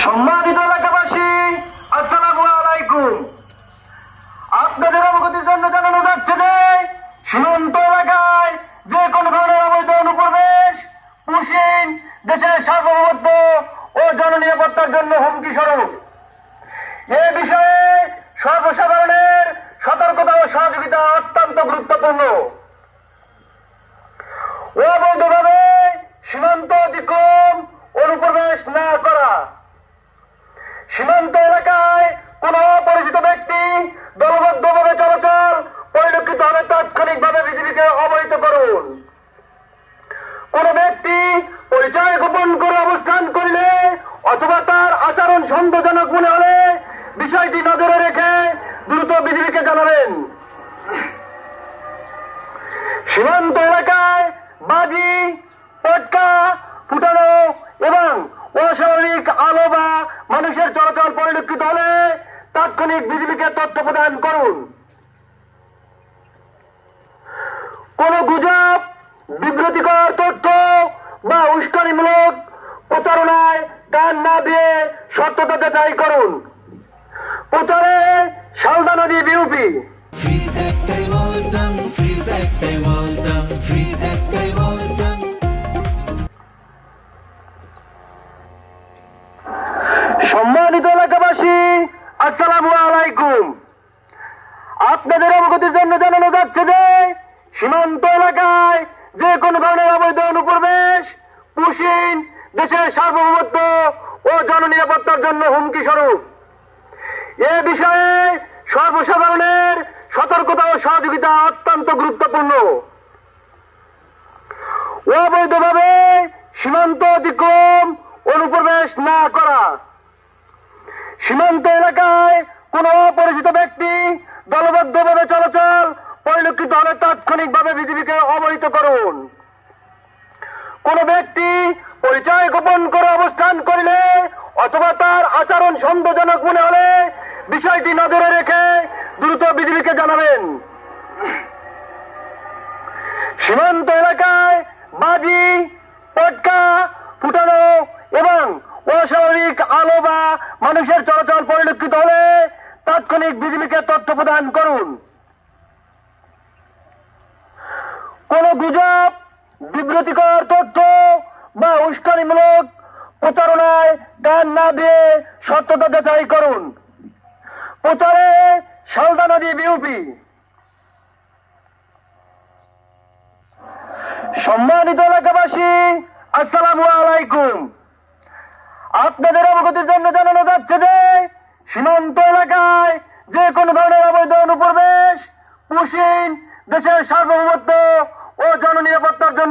সম্মানিত এলাকাবাসী, আসসালামু আলাইকুম। আপনাদের অবগতির জন্য জানানো যাচ্ছে যে সীমান্ত এলাকায় যে কোনো ধরনের অবৈধ অনুপ্রবেশ, পুশিং দেশের সার্বভৌমত্ব ও জননিরাপত্তার জন্য হুমকি স্বরূপ। এ বিষয়ে সর্বসাধারণের সতর্কতা ও সহযোগিতা অত্যন্ত গুরুত্বপূর্ণ। অবৈধভাবে সীমান্ত অতিক্রম, অনুপ্রবেশ না করা। সীমান্ত এলাকায় কোন অপরিচিত ব্যক্তি দলবদ্ধভাবে চলাচল পরিলক্ষিত হলে তাৎক্ষণিকভাবে বিজিবিকে অবহিত করুন। কোন ব্যক্তি পরিচয় গোপন করে অবস্থান করিলে অথবা তার আচরণ সন্দেহজনক মনে হলে বিষয়টি নজরে রেখে দ্রুত বিজিবিকে জানাবেন। সীমান্ত এলাকায় বাজি, পটকা ফুটানো এবং অস্বাভাবিক আলো বা মানুষের চলাচল পরিলক্ষিত হলে তাৎক্ষণিক বিজিবিকে তথ্য প্রদান করুন। কোন গুজব, বিব্রতিকর তথ্য বা উস্কানিমূলক প্রচারণায় কান না দিয়ে সত্যতা যাচাই করুন। প্রচারে শালদা নদী বিউপি। সম্মানিত এলাকাবাসী, আসসালামু আলাইকুম। আপনাদের অবগতির জন্য জানানো যাচ্ছে যে সীমান্ত এলাকায় যে কোনো ধরনের অবৈধ অনুপ্রবেশ, পুশিং দেশের সার্বভৌমত্ব ও জননিরাপত্তার জন্য হুমকি স্বরূপ। এ বিষয়ে সর্বসাধারণের সতর্কতা ও সহযোগিতা অত্যন্ত গুরুত্বপূর্ণ। অবৈধভাবে সীমান্ত অতিক্রম, অনুপ্রবেশ না করা। সীমান্ত এলাকায় কোন অপরিচিত ব্যক্তি দলবদ্ধভাবে চলাচল পরিলক্ষিত হলে তাৎক্ষণিকভাবে বিজিবিকে অবহিত করুন। কোন ব্যক্তি পরিচয় গোপন করে অবস্থান করিলে অথবা তার আচরণ সন্দেহজনক মনে হলে বিষয়টি নজরে রেখে দ্রুত বিজিবিকে জানাবেন। সীমান্ত এলাকায় বাজি, পটকা ফুটানো এবং অস্বাভাবিক আলো বা মানুষের চলাচল পরিলক্ষিত হলে তাৎক্ষণিক বিজিবিকে তথ্য প্রদান করুন। কোন গুজব, বিব্রতিকর তথ্য বা উস্কানিমূলক প্রচারণায় কান না দিয়ে সত্যতা যাচাই করুন। প্রচারে শালদা নদী বিউপি। সম্মানিত এলাকাবাসী, আসসালামু আলাইকুম। আপনাদের অবগতির জন্য জানানো যাচ্ছে যে সীমান্ত এলাকায় যে কোনো ধরনের অবৈধ অনুপ্রবেশ, পুশিং দেশের সার্বভৌমত্ব ও জননিরাপত্তার জন্য